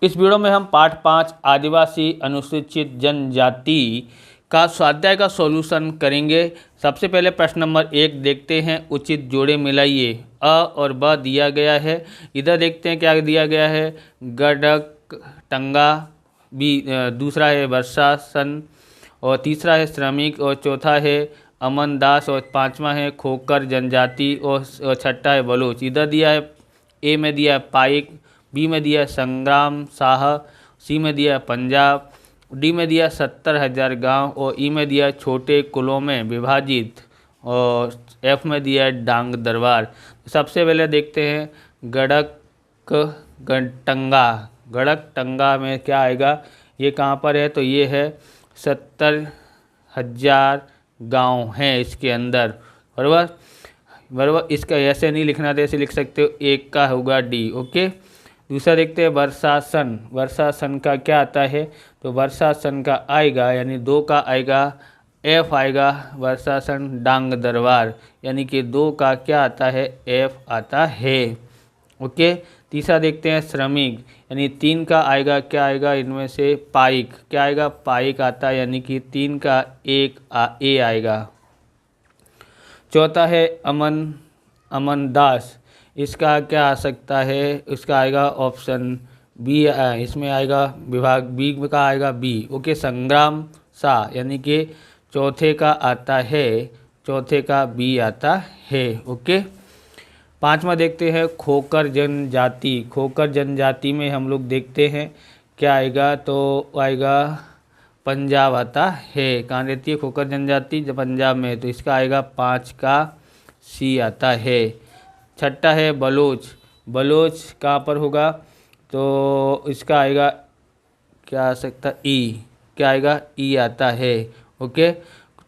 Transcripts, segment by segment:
इस वीडियो में हम पाठ 5 आदिवासी अनुसूचित जनजाति का स्वाध्याय का सॉल्यूशन करेंगे। सबसे पहले प्रश्न नंबर 1 देखते हैं। उचित जोड़े मिलाइए। अ और ब दिया गया है। इधर देखते हैं क्या दिया गया है। गडक टंगा, दूसरा है वर्षासन, और तीसरा है श्रमिक, और चौथा है अमन दास, और पांचवा है खोकर जनजाति, और छठा है बलोच। इधर दिया है ए में दिया है पाइक, बी में दिया है संग्राम शाह, सी में दिया है पंजाब, डी में दिया 70,000 गांव, और ई में दिया छोटे कुलों में विभाजित, और एफ में दिया है डांग दरबार। सबसे पहले देखते हैं गड़क टंगा। गड़क टंगा में क्या आएगा, ये कहाँ पर है, तो ये है 70,000 गांव हैं इसके अंदर, बराबर बराबर। इसका ऐसे नहीं लिखना था, ऐसे लिख सकते हो, एक का होगा डी। ओके, दूसरा देखते हैं वर्षासन। वर्षासन का क्या आता है, तो वर्षासन का आएगा यानी 2 का आएगा एफ आएगा। वर्षासन डांग दरबार यानी कि 2 का क्या आता है, एफ आता है। ओके, तीसरा देखते हैं श्रमिक, यानी 3 का आएगा क्या आएगा इनमें से, पाइक। क्या आएगा, पाइक आता है, यानी कि 3 का एक ए आएगा। चौथा है अमन दास, इसका क्या आ सकता है, इसका आएगा ऑप्शन बी, इसमें आएगा विभाग बी का आएगा बी। ओके, संग्राम शाह यानी कि चौथे का आता है, चौथे का बी आता है। ओके, पांचवा देखते हैं खोकर जनजाति। खोकर जनजाति में हम लोग देखते हैं क्या आएगा, तो आएगा पंजाब आता है। कहाँ रहती है खोकर जनजाति, जब पंजाब में, तो इसका आएगा 5 का सी आता है। छठा है बलोच। बलोच कहाँ पर होगा, तो इसका आएगा क्या आ सकता, ई। क्या आएगा, ई आता है। ओके,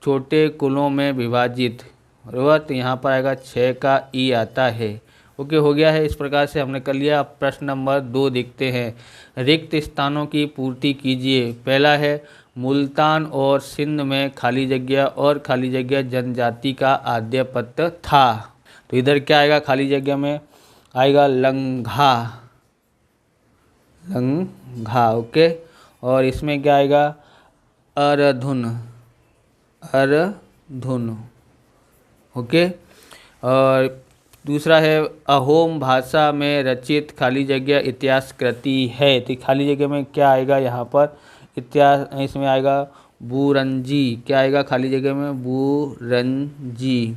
छोटे कुलों में विभाजित, बराबर, तो यहाँ पर आएगा 6 का ई आता है। ओके, हो गया है। इस प्रकार से हमने कर लिया। प्रश्न नंबर 2 देखते हैं। रिक्त स्थानों की पूर्ति कीजिए। पहला है मुल्तान और सिंध में खाली जगह और खाली जगह जनजाति का आधिपत्य था। तो इधर क्या आएगा, खाली जगह में आएगा लंघा, लंघा। ओके, और इसमें क्या आएगा, अरधुन, अरधुन। ओके, और दूसरा है अहोम भाषा में रचित खाली जगह इतिहास कृति है। तो खाली जगह में क्या आएगा, यहाँ पर इतिहास, इसमें आएगा बुरंजी। क्या आएगा खाली जगह में, बुरंजी।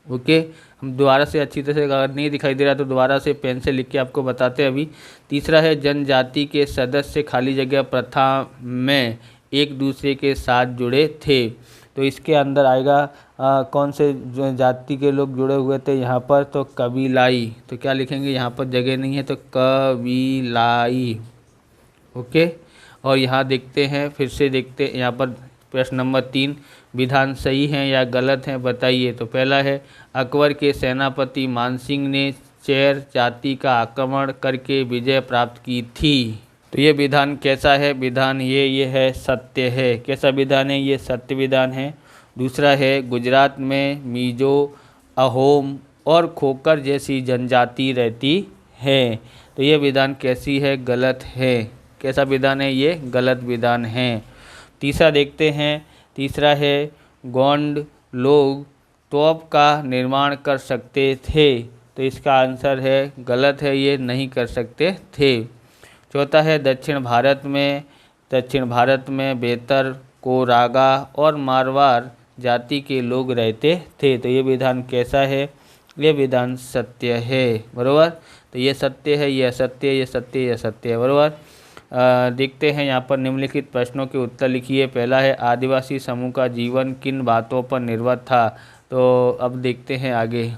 ओके, हम दोबारा से अच्छी तरह से, अगर नहीं दिखाई दे रहा तो दोबारा से पेन से लिख के आपको बताते हैं अभी। तीसरा है जनजाति के सदस्य खाली जगह प्रथा में एक दूसरे के साथ जुड़े थे। तो इसके अंदर आएगा कौन से जाति के लोग जुड़े हुए थे यहाँ पर, तो कबीलाई। तो क्या लिखेंगे, यहाँ पर जगह नहीं है तो कबीलाई। ओके, और यहाँ देखते हैं, फिर से देखते हैं यहाँ पर प्रश्न नंबर 3, विधान सही हैं या गलत हैं बताइए। तो पहला है अकबर के सेनापति मानसिंह ने चेर जाति का आक्रमण करके विजय प्राप्त की थी। तो ये विधान कैसा है, विधान ये है सत्य है। कैसा विधान है, ये सत्य विधान है। दूसरा है गुजरात में मीजो, अहोम और खोकर जैसी जनजाति रहती है। तो ये विधान कैसी है, गलत है। कैसा विधान है, ये गलत विधान है। तीसरा देखते हैं। तीसरा है गोंड लोग तोप का निर्माण कर सकते थे। तो इसका आंसर है गलत है, ये नहीं कर सकते थे। चौथा है दक्षिण भारत में बेहतर कोरागा और मारवाड़ जाति के लोग रहते थे। तो ये विधान कैसा है, ये विधान सत्य है, बराबर। तो ये सत्य है, ये असत्य है, ये सत्य है, ये सत्य है, बराबर। देखते हैं यहाँ पर निम्नलिखित प्रश्नों के उत्तर लिखिए। पहला है आदिवासी समूह का जीवन किन बातों पर निर्भर था। तो अब देखते हैं आगे।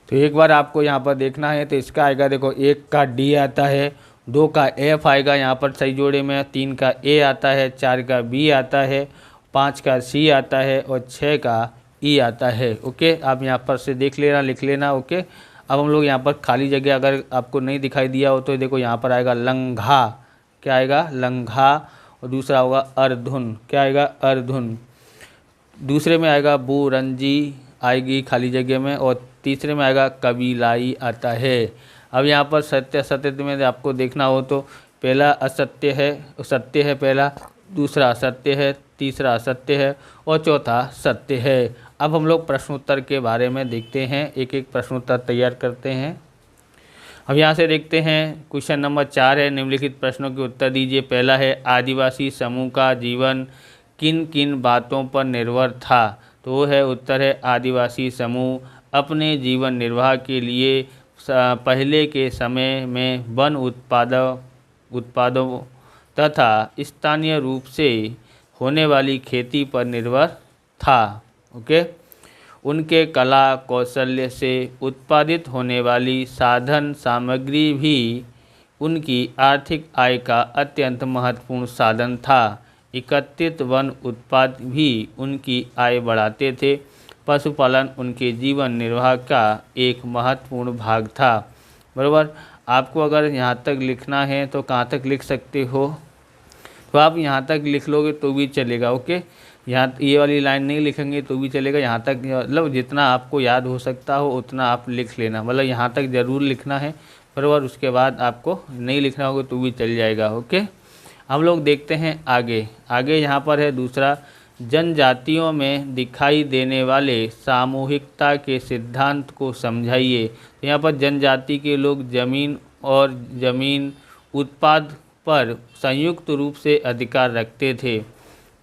तो एक बार आपको यहाँ पर देखना है, तो इसका आएगा, देखो 1 का डी आता है, 2 का एफ आएगा यहाँ पर सही जोड़े में, 3 का ए आता है, 4 का बी आता है, 5 का सी आता है, और 6 का ई आता है। ओके, आप यहाँ पर से देख लेना, लिख लेना। ओके, अब हम लोग यहाँ पर खाली जगह अगर आपको नहीं दिखाई दिया हो तो देखो यहाँ पर आएगा लंघा। क्या आएगा, लंघा। और दूसरा होगा अर्धुन। क्या आएगा, अर्धुन। दूसरे में आएगा बुरंजी आएगी खाली जगह में, और तीसरे में आएगा कबीलाई आता है। अब यहाँ पर सत्य असत्य में आपको देखना हो तो पहला असत्य है, सत्य है पहला, दूसरा असत्य है, तीसरा असत्य है और चौथा सत्य है। अब हम लोग प्रश्नोत्तर के बारे में देखते हैं, एक एक प्रश्नोत्तर तैयार करते हैं। अब यहाँ से देखते हैं, क्वेश्चन नंबर 4 है, निम्नलिखित प्रश्नों के उत्तर दीजिए। पहला है, आदिवासी समूह का जीवन किन किन बातों पर निर्भर था? तो वो है, उत्तर है, आदिवासी समूह अपने जीवन निर्वाह के लिए पहले के समय में वन उत्पादों तथा स्थानीय रूप से होने वाली खेती पर निर्भर था। ओके, उनके कला कौशल्य से उत्पादित होने वाली साधन सामग्री भी उनकी आर्थिक आय का अत्यंत महत्वपूर्ण साधन था। एकत्रित वन उत्पाद भी उनकी आय बढ़ाते थे। पशुपालन उनके जीवन निर्वाह का एक महत्वपूर्ण भाग था। बराबर, आपको अगर यहाँ तक लिखना है तो कहाँ तक लिख सकते हो? तो आप यहाँ तक लिख लोगे तो भी चलेगा। ओके, यहाँ ये वाली लाइन नहीं लिखेंगे तो भी चलेगा, यहाँ तक मतलब जितना आपको याद हो सकता हो उतना आप लिख लेना, मतलब यहाँ तक ज़रूर लिखना है। बराबर, उसके बाद आपको नहीं लिखना होगा तो भी चल जाएगा। ओके, हम लोग देखते हैं आगे। आगे यहाँ पर है दूसरा, जनजातियों में दिखाई देने वाले सामूहिकता के सिद्धांत को समझाइए। तो यहाँ पर जनजाति के लोग जमीन उत्पाद पर संयुक्त रूप से अधिकार रखते थे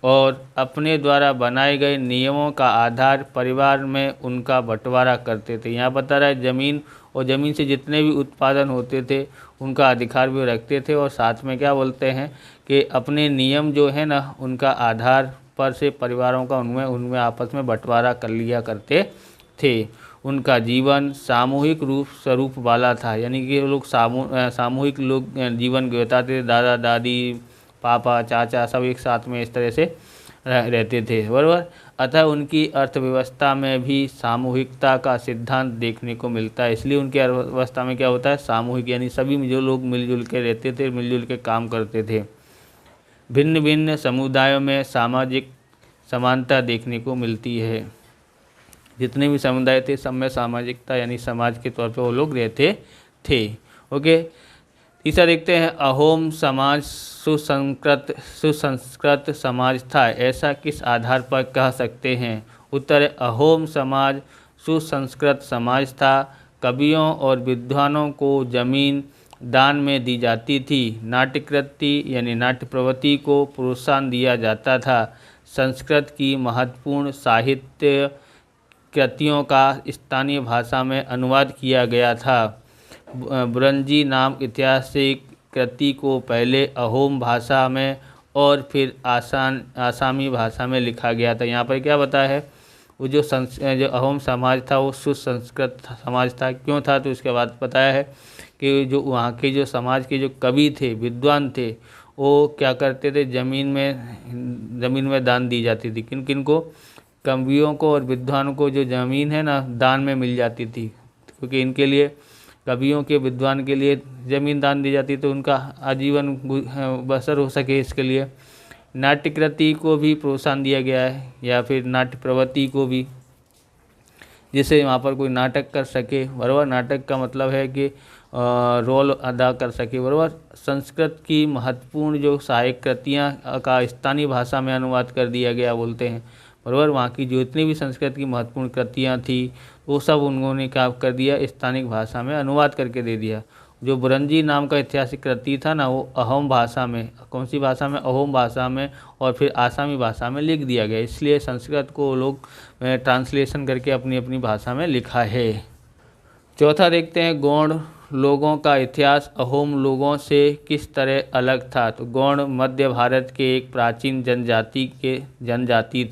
और अपने द्वारा बनाए गए नियमों का आधार परिवार में उनका बंटवारा करते थे। यहाँ बता रहा है ज़मीन और ज़मीन से जितने भी उत्पादन होते थे उनका अधिकार भी रखते थे, और साथ में क्या बोलते हैं कि अपने नियम जो है ना उनका आधार पर से परिवारों का उनमें आपस में बंटवारा कर लिया करते थे। उनका जीवन सामूहिक स्वरूप वाला था, यानी कि लोग सामूहिक लोग जीवन बिताते थे। दादा दादी, पापा, चाचा सब एक साथ में इस तरह से रहते थे। बराबर, अतः उनकी अर्थव्यवस्था में भी सामूहिकता का सिद्धांत देखने को मिलता है। इसलिए उनकी अर्थव्यवस्था में क्या होता है? सामूहिक, यानी सभी जो लोग मिलजुल के रहते थे, मिलजुल के काम करते थे। भिन्न भिन्न समुदायों में सामाजिक समानता देखने को मिलती है। जितने भी समुदाय थे सब में सामाजिकता यानी समाज के तौर पे वो लोग रहते थे। ओके, तीसरा देखते हैं, अहोम समाज सुसंस्कृत समाज था, ऐसा किस आधार पर कह सकते हैं? उत्तर है, अहोम समाज सुसंस्कृत समाज था। कवियों और विद्वानों को जमीन दान में दी जाती थी। नाट्यकृति यानी नाट्य प्रवृत्ति को प्रोत्साहन दिया जाता था। संस्कृत की महत्वपूर्ण साहित्य कृतियों का स्थानीय भाषा में अनुवाद किया गया था। बुरंजी नाम ऐतिहासिक कृति को पहले अहोम भाषा में और फिर आसामी भाषा में लिखा गया था। यहाँ पर क्या बताया है? वो जो अहोम समाज था वो सुसंस्कृत समाज था। क्यों था? तो उसके बाद बताया है कि जो वहाँ के जो समाज के जो कवि थे, विद्वान थे, वो क्या करते थे? ज़मीन में दान दी जाती थी। किन किन को? कवियों को और विद्वानों को जो ज़मीन है ना दान में मिल जाती थी, क्योंकि इनके लिए, कवियों के, विद्वान के लिए ज़मीन दान दी जाती तो उनका आजीवन बसर हो सके, इसके लिए नाट्यकृति को भी प्रोत्साहन दिया गया है, या फिर नाट्य प्रवृत्ति को भी, जिससे वहाँ पर कोई नाटक कर सके। बराबर, नाटक का मतलब है कि रोल अदा कर सके। बराबर, संस्कृत की महत्वपूर्ण जो साहित्य कृतियाँ का स्थानीय भाषा में अनुवाद कर दिया गया बोलते हैं। बराबर, वहाँ की जितनी भी संस्कृत की महत्वपूर्ण कृतियाँ थी वो सब उन्होंने क्या कर दिया? स्थानीय भाषा में अनुवाद करके दे दिया। जो बुरंजी नाम का ऐतिहासिक कृति था ना वो अहोम भाषा में, कौन सी भाषा में? अहोम भाषा में और फिर आसामी भाषा में लिख दिया गया। इसलिए संस्कृत को लोग ट्रांसलेशन करके अपनी अपनी भाषा में लिखा है। चौथा देखते हैं, गौड़ लोगों का इतिहास अहोम लोगों से किस तरह अलग था? तो गौड़ मध्य भारत के एक प्राचीन जनजाति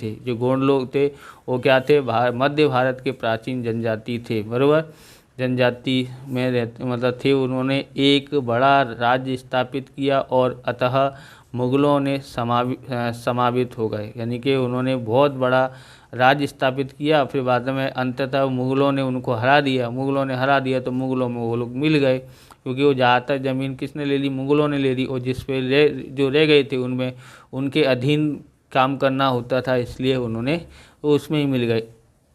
थे। जो गौड़ लोग थे वो क्या थे? मध्य भारत के प्राचीन जनजाति थे। बराबर, जनजाति में रहते मतलब थे। उन्होंने एक बड़ा राज्य स्थापित किया और अतः मुग़लों ने समावित हो गए, यानी कि उन्होंने बहुत बड़ा राज्य स्थापित किया। फिर बाद में अंततः मुग़लों ने उनको हरा दिया। तो मुग़लों में वो लोग मिल गए, क्योंकि वो ज़्यादातर ज़मीन किसने ले ली? मुग़लों ने ले ली, और जिस पे जो रह गए थे उनमें उनके अधीन काम करना होता था, इसलिए उन्होंने उसमें ही मिल गए।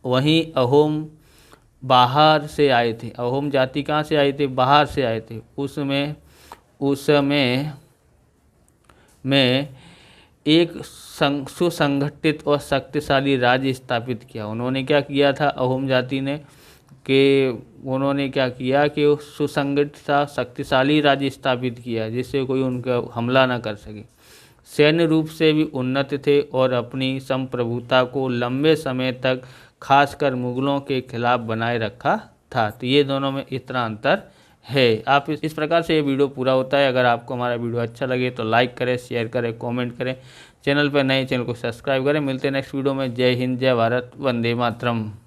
वहीं अहोम बाहर से आए थे। अहोम जाति कहाँ से आए थे? बाहर से आए थे। उस समय में एक सुसंगठित और शक्तिशाली राज्य स्थापित किया। उन्होंने क्या किया था अहोम जाति ने कि उन्होंने क्या किया कि सुसंगठित सा शक्तिशाली राज्य स्थापित किया जिससे कोई उनका हमला ना कर सके। सैन्य रूप से भी उन्नत थे और अपनी संप्रभुता को लंबे समय तक खासकर मुगलों के खिलाफ बनाए रखा था। तो ये दोनों में इतना अंतर है। आप इस प्रकार से ये वीडियो पूरा होता है। अगर आपको हमारा वीडियो अच्छा लगे तो लाइक करें, शेयर करें, कमेंट करें। चैनल पर नए चैनल को सब्सक्राइब करें। मिलते हैं नेक्स्ट वीडियो में। जय हिंद, जय भारत, वंदे मातरम।